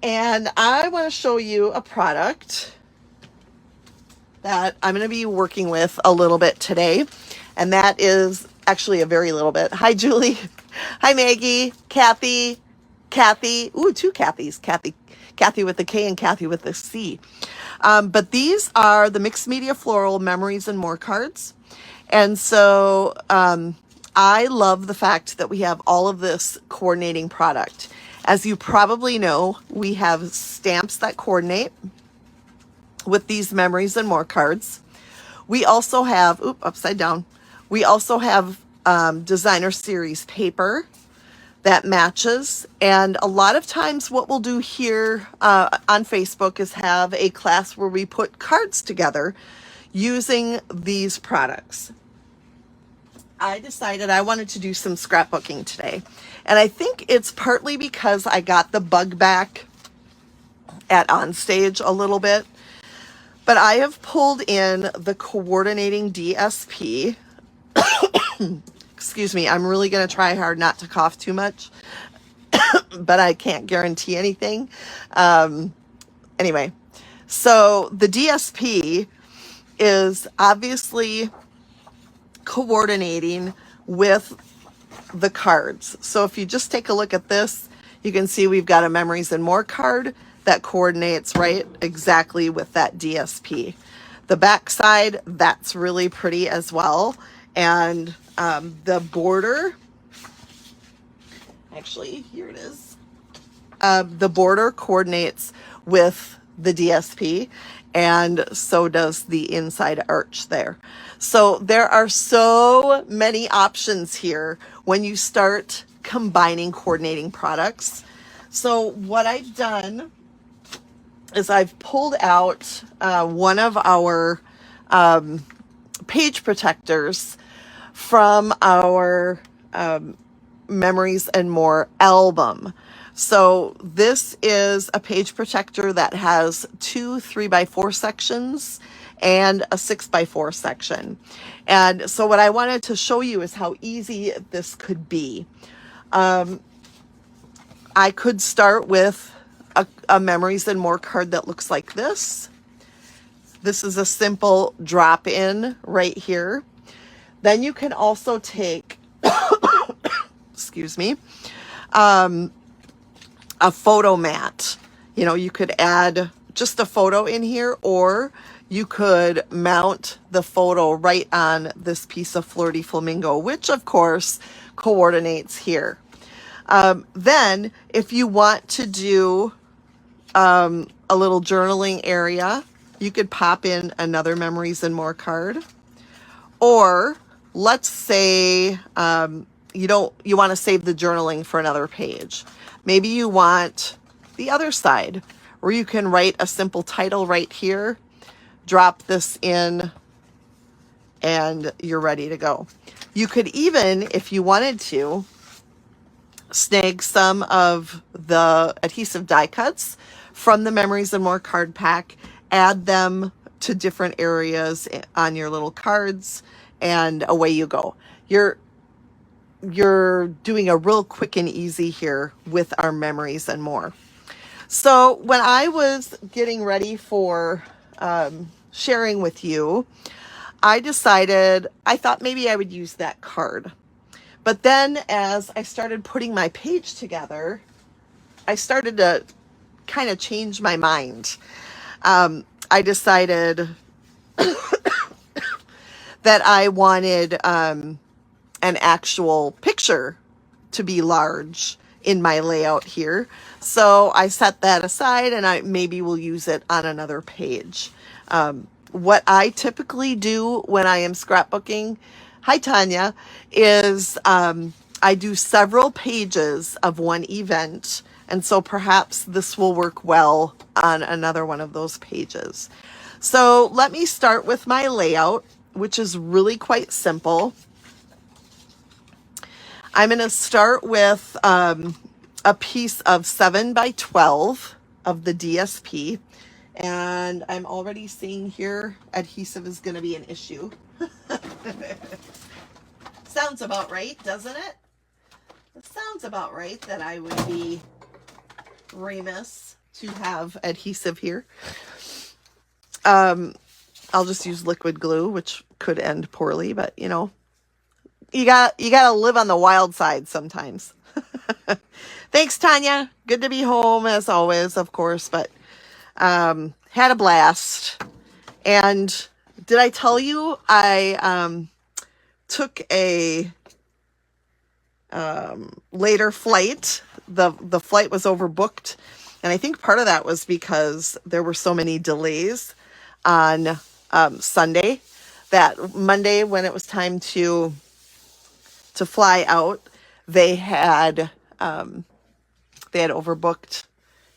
And I want to show you a product that I'm going to be working with a little bit today. And that is actually a very little bit. Hi, Julie. Hi, Maggie. Kathy. Ooh, two Kathys. Kathy with the K and Kathy with the C. But these are the Mixed Media Floral Memories and More cards. And so I love the fact that we have all of this coordinating product. As you probably know, we have stamps that coordinate with these Memories and More cards. We also have, upside down. We also have designer series paper that matches. And a lot of times what we'll do here on Facebook is have a class where we put cards together using these products. I decided I wanted to do some scrapbooking today. And I think it's partly because I got the bug back at Onstage a little bit. But I have pulled in the coordinating DSP. Excuse me, I'm really going to try hard not to cough too much. But I can't guarantee anything. Anyway, so the DSP is obviously coordinating with the cards. So if you just take a look at this, you can see we've got a Memories and More card that coordinates right exactly with that DSP. The back side, that's really pretty as well. And the border, actually, here it is. The border coordinates with the DSP, and so does the inside arch there. So there are so many options here when you start combining coordinating products. So what I've done is I've pulled out one of our page protectors from our Memories and More album. So this is a page protector that has 2 3x4 sections and a 6x4 section. And so what I wanted to show you is how easy this could be. I could start with a Memories and More card that looks like this. This is a simple drop in right here. Then you can also take, excuse me, a photo mat. You know, you could add just a photo in here, or you could mount the photo right on this piece of Flirty Flamingo, which of course coordinates here. Then if you want to do a little journaling area, you could pop in another Memories and More card. Or let's say you want to save the journaling for another page. Maybe you want the other side, where you can write a simple title right here, drop this in, and you're ready to go. You could even, if you wanted to, snag some of the adhesive die cuts from the Memories and More card pack, add them to different areas on your little cards, and away you go. You're doing a real quick and easy here with our Memories and More. So when I was getting ready for sharing with you, I decided, I thought maybe I would use that card. But then as I started putting my page together, I started to kind of change my mind. I decided that I wanted an actual picture to be large in my layout here. So I set that aside, and I maybe will use it on another page. What I typically do when I am scrapbooking, hi Tanya, is I do several pages of one event. And so perhaps this will work well on another one of those pages. So let me start with my layout, which is really quite simple. I'm going to start with a piece of 7x12 of the DSP. And I'm already seeing here adhesive is going to be an issue. Sounds about right, doesn't it? It sounds about right that I would be remiss to have adhesive here. I'll just use liquid glue, which could end poorly, but you know, you gotta live on the wild side sometimes. Thanks, Tanya. Good to be home as always, of course, but had a blast. And did I tell you I took a later flight? The flight was overbooked, and I think part of that was because there were so many delays on Sunday that Monday, when it was time to fly out, they had overbooked,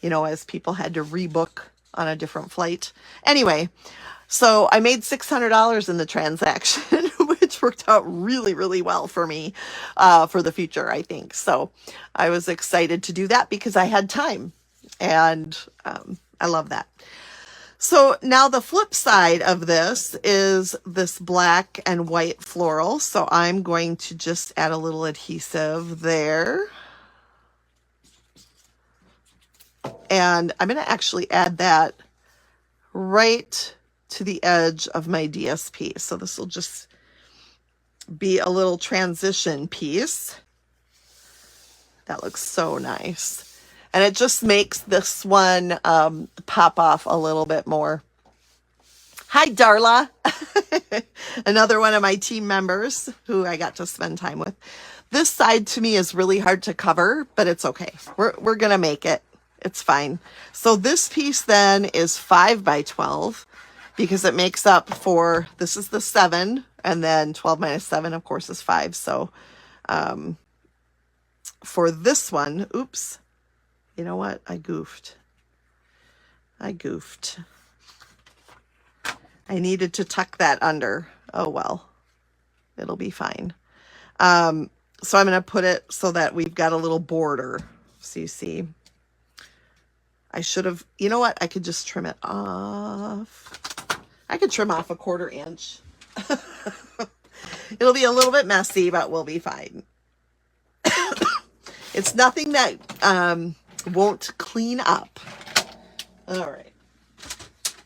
you know, as people had to rebook on a different flight. Anyway, so I made $600 in the transaction, which worked out really, really well for me for the future, I think. So I was excited to do that because I had time, and I love that. So now the flip side of this is this black and white floral. So I'm going to just add a little adhesive there. And I'm going to actually add that right to the edge of my DSP. So this will just be a little transition piece. That looks so nice. And it just makes this one pop off a little bit more. Hi, Darla. Another one of my team members who I got to spend time with. This side to me is really hard to cover, but it's okay. We're going to make it. It's fine. So this piece then is 5 by 12 because it makes up for, this is the 7, and then 12 minus 7, of course, is 5. So for this one, oops, you know what? I goofed. I needed to tuck that under. Oh, well, it'll be fine. So I'm going to put it so that we've got a little border. So you see, I should have, you know what? I could just trim it off. I could trim off a 1/4 inch. It'll be a little bit messy, but we'll be fine. It's nothing that won't clean up. All right.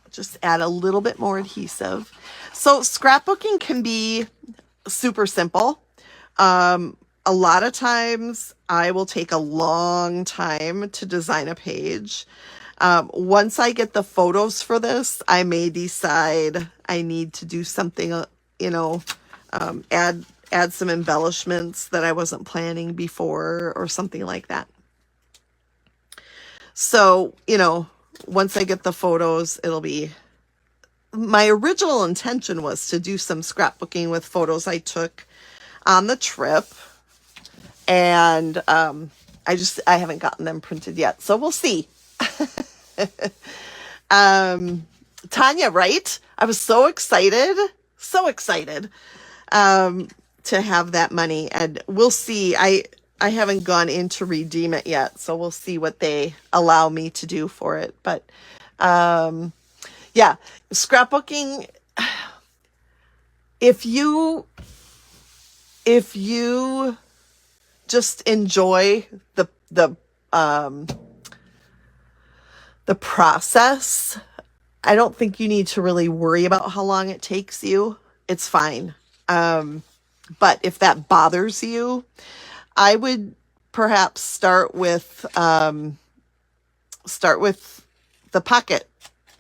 Just add a little bit more adhesive. So scrapbooking can be super simple. A lot of times I will take a long time to design a page. Once I get the photos for this, I may decide I need to do something, you know, add some embellishments that I wasn't planning before or something like that. So, you know, once I get the photos, it'll be, my original intention was to do some scrapbooking with photos I took on the trip. And I haven't gotten them printed yet. So we'll see. Tanya, right? I was so excited to have that money, and we'll see. I haven't gone in to redeem it yet, so we'll see what they allow me to do for it. But yeah, scrapbooking, if you just enjoy the process, I don't think you need to really worry about how long it takes you. It's fine. But if that bothers you, I would perhaps start with the pocket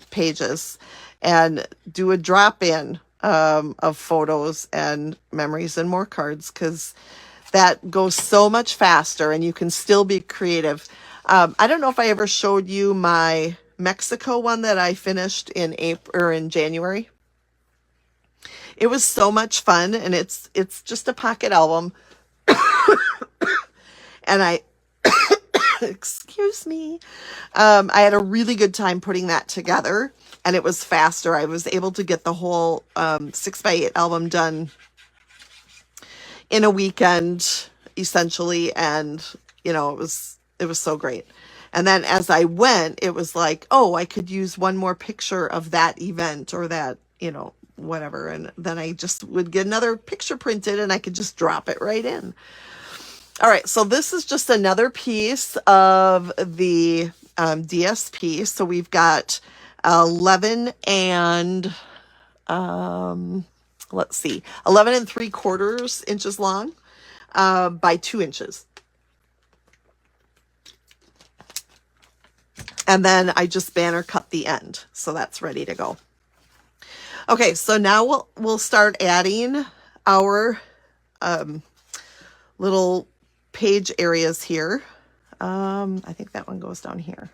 pages and do a drop-in of photos and memories and more cards, because that goes so much faster and you can still be creative. I don't know if I ever showed you my Mexico one that I finished in April or in January. It was so much fun, and it's just a pocket album. And I excuse me. I had a really good time putting that together, and it was faster. I was able to get the whole 6x8 album done in a weekend, essentially, and you know, it was so great. And then as I went, it was like, oh, I could use one more picture of that event or that, you know, whatever. And then I just would get another picture printed and I could just drop it right in. All right, so this is just another piece of the DSP. So we've got 11 and, let's see, 11 and 3/4 inches long by 2 inches. And then I just banner cut the end. So that's ready to go. Okay, so now we'll start adding our little page areas here. I think that one goes down here.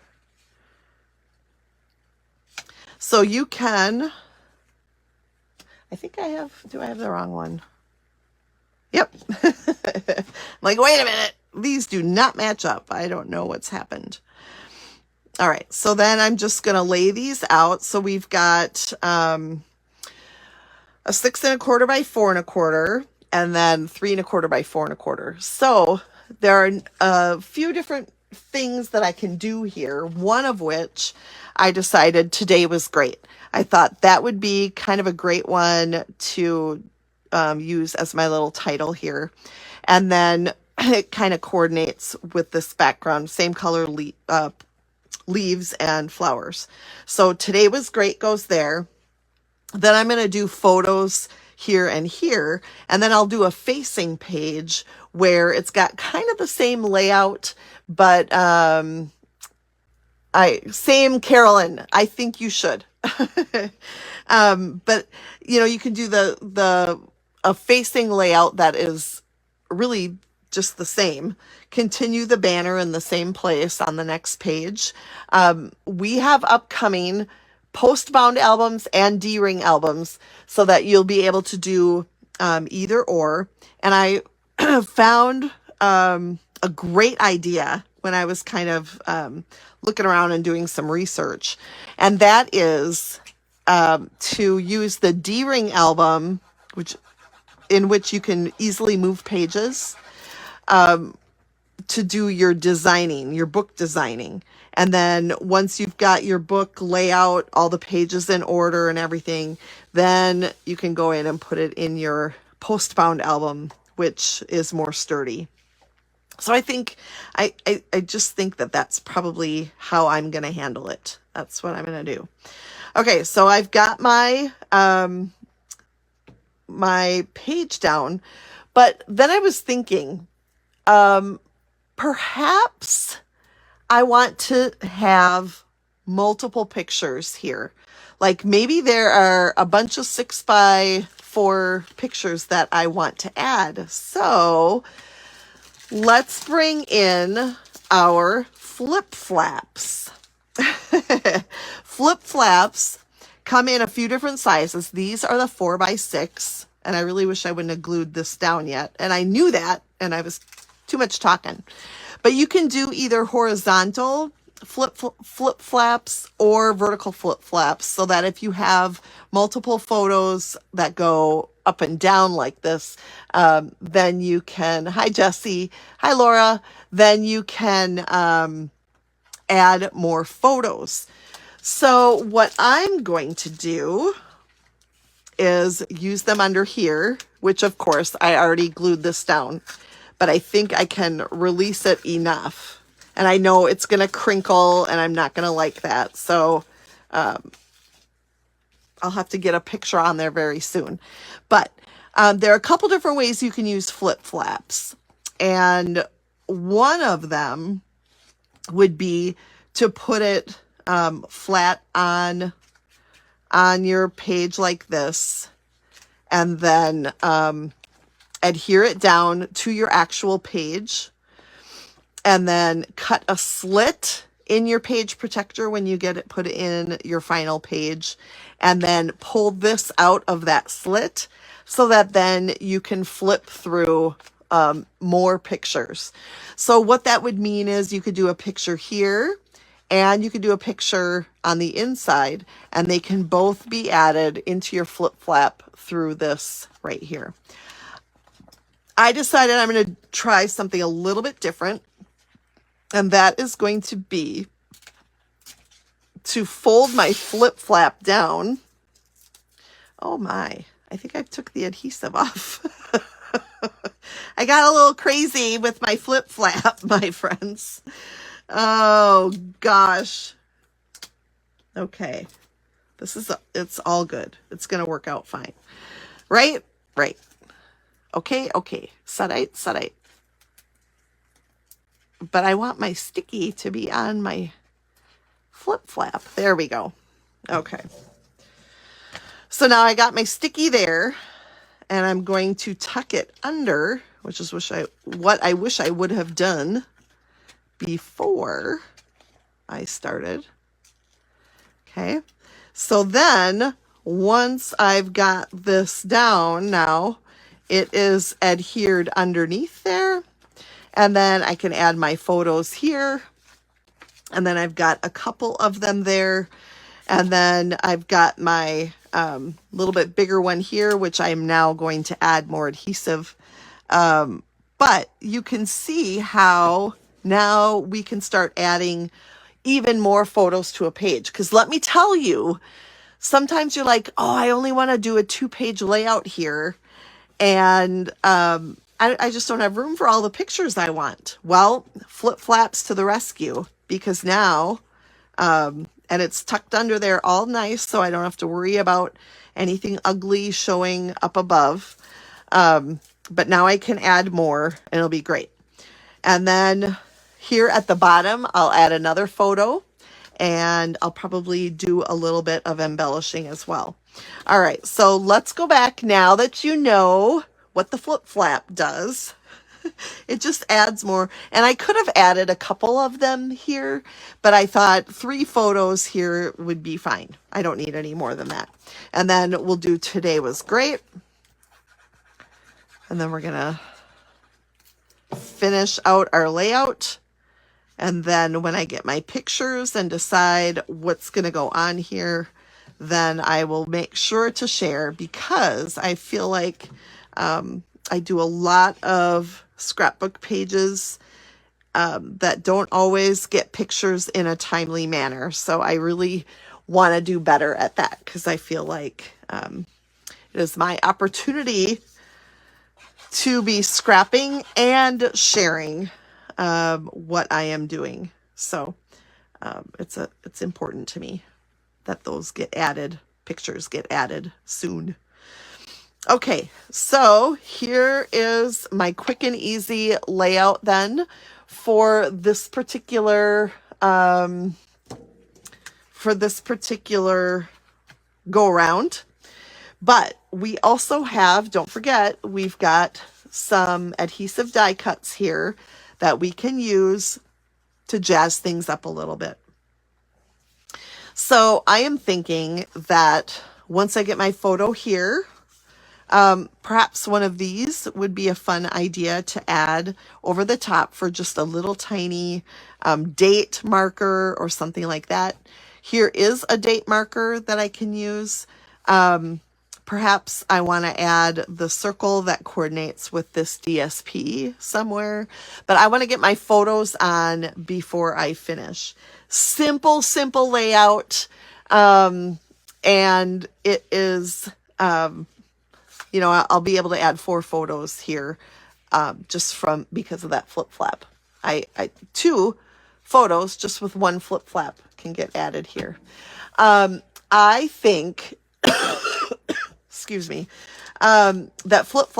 So you can, I think I have, do I have the wrong one? Yep. I'm like, wait a minute. These do not match up. I don't know what's happened. All right. So then I'm just going to lay these out. So we've got a 6 1/4 by 4 1/4, and then 3 1/4 by 4 1/4. So there are a few different things that I can do here, one of which I decided today was great. I thought that would be kind of a great one to use as my little title here. And then it kind of coordinates with this background, same color leaves and flowers. So today was great goes there. Then I'm going to do photos here and here, and then I'll do a facing page where it's got kind of the same layout, but same Carolyn, I think you should. But you know, you can do a facing layout that is really just the same. Continue the banner in the same place on the next page. We have upcoming post-bound albums and D-ring albums so that you'll be able to do either or. And I found a great idea when I was kind of looking around and doing some research. And that is to use the D-ring album, in which you can easily move pages, to do your designing, your book designing. And then once you've got your book layout, all the pages in order and everything, then you can go in and put it in your post-bound album, which is more sturdy. So I think, I just think that that's probably how I'm going to handle it. That's what I'm going to do. Okay, so I've got my, my page down, but then I was thinking, perhaps I want to have multiple pictures here. Like maybe there are a bunch of 6x4 pictures that I want to add. So let's bring in our flip flaps. Flip flaps come in a few different sizes. These are the 4x6. And I really wish I wouldn't have glued this down yet. And I knew that, and I was too much talking. But you can do either horizontal flip flaps or vertical flip flaps, so that if you have multiple photos that go up and down like this, then you can, hi Jessie, hi Laura, then you can add more photos. So what I'm going to do is use them under here, which of course I already glued this down, but I think I can release it enough. And I know it's going to crinkle and I'm not going to like that. So I'll have to get a picture on there very soon. But there are a couple different ways you can use flip flaps. And one of them would be to put it flat on your page like this, and then adhere it down to your actual page, and then cut a slit in your page protector when you get it put in your final page, and then pull this out of that slit so that then you can flip through more pictures. So what that would mean is you could do a picture here and you could do a picture on the inside, and they can both be added into your flip flap through this right here. I decided I'm going to try something a little bit different, and that is going to be to fold my flip flap down. Oh my, I think I took the adhesive off. I got a little crazy with my flip flap, my friends. Oh gosh. Okay. It's all good. It's going to work out fine. Right? Right. Okay, okay. Sarite, sarite. But I want my sticky to be on my flip flap. There we go. Okay. So now I got my sticky there, and I'm going to tuck it under, which is what I wish I would have done before I started. Okay. So then once I've got this down now, it is adhered underneath there. And then I can add my photos here. And then I've got a couple of them there. And then I've got my little bit bigger one here, which I'm now going to add more adhesive. But you can see how now we can start adding even more photos to a page. Because let me tell you, sometimes you're like, oh, I only want to do a 2-page layout here. And I just don't have room for all the pictures I want. Well, flip flaps to the rescue, because now, and it's tucked under there all nice, so I don't have to worry about anything ugly showing up above. But now I can add more and it'll be great. And then here at the bottom, I'll add another photo, and I'll probably do a little bit of embellishing as well. All right, so let's go back now that you know what the flip flap does. It just adds more. And I could have added a couple of them here, but I thought 3 photos here would be fine. I don't need any more than that. And then we'll do today was great. And then we're going to finish out our layout. And then when I get my pictures and decide what's going to go on here, then I will make sure to share, because I feel like I do a lot of scrapbook pages that don't always get pictures in a timely manner. So I really want to do better at that, because I feel like it is my opportunity to be scrapping and sharing what I am doing. So it's important to me that those get added, pictures get added soon. Okay, so here is my quick and easy layout then for this particular go around. But we also have, don't forget, we've got some adhesive die cuts here that we can use to jazz things up a little bit. So I am thinking that once I get my photo here, perhaps one of these would be a fun idea to add over the top for just a little tiny date marker or something like that. Here is a date marker that I can use. Perhaps I want to add the circle that coordinates with this DSP somewhere, but I want to get my photos on before I finish. Simple layout. And it is, you know, I'll be able to add 4 photos here, just because of that flip flap. 2 photos just with 1 flip flap can get added here. I think, excuse me, that flip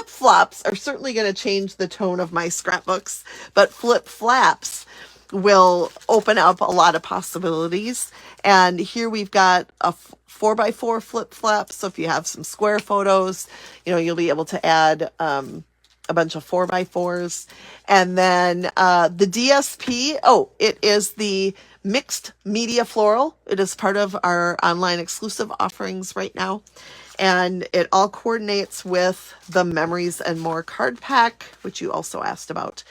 flops are certainly going to change the tone of my scrapbooks, but flip flaps will open up a lot of possibilities. And here we've got a 4x4 flip flap. So if you have some square photos, you know, you'll be able to add a bunch of 4x4s. And then the DSP, it is the mixed media floral. It is part of our online exclusive offerings right now. And it all coordinates with the Memories and More card pack, which you also asked about.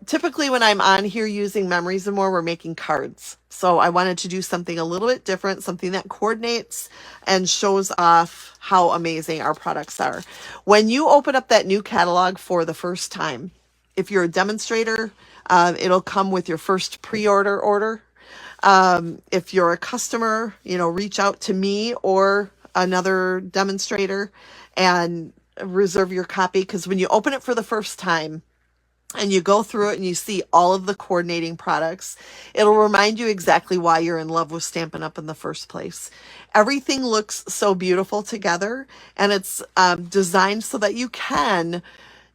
Typically when I'm on here using Memories and More, we're making cards. So I wanted to do something a little bit different, something that coordinates and shows off how amazing our products are. When you open up that new catalog for the first time, if you're a demonstrator, it'll come with your first pre-order order. If you're a customer, you know, reach out to me or another demonstrator and reserve your copy, because when you open it for the first time, and you go through it and you see all of the coordinating products, it'll remind you exactly why you're in love with Stampin' Up! In the first place. Everything looks so beautiful together, and it's designed so that you can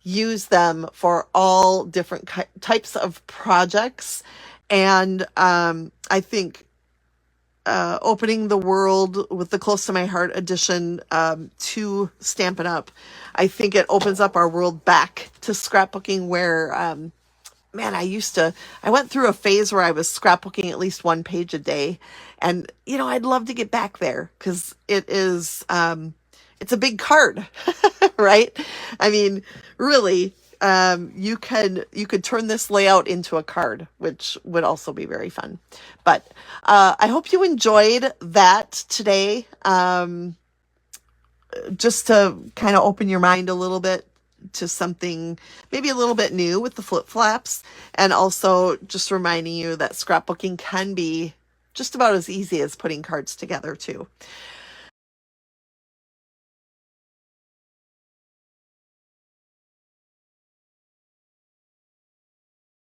use them for all different types of projects. And I think opening the world with the Close to My Heart edition to Stampin' Up, I think it opens up our world back to scrapbooking where, man, I went through a phase where I was scrapbooking at least one page a day. And, I'd love to get back there because it's a big card, right? I mean, really, you could turn this layout into a card, which would also be very fun. But I hope you enjoyed that today, just to kind of open your mind a little bit to something maybe a little bit new with the flip flaps, and also just reminding you that scrapbooking can be just about as easy as putting cards together too.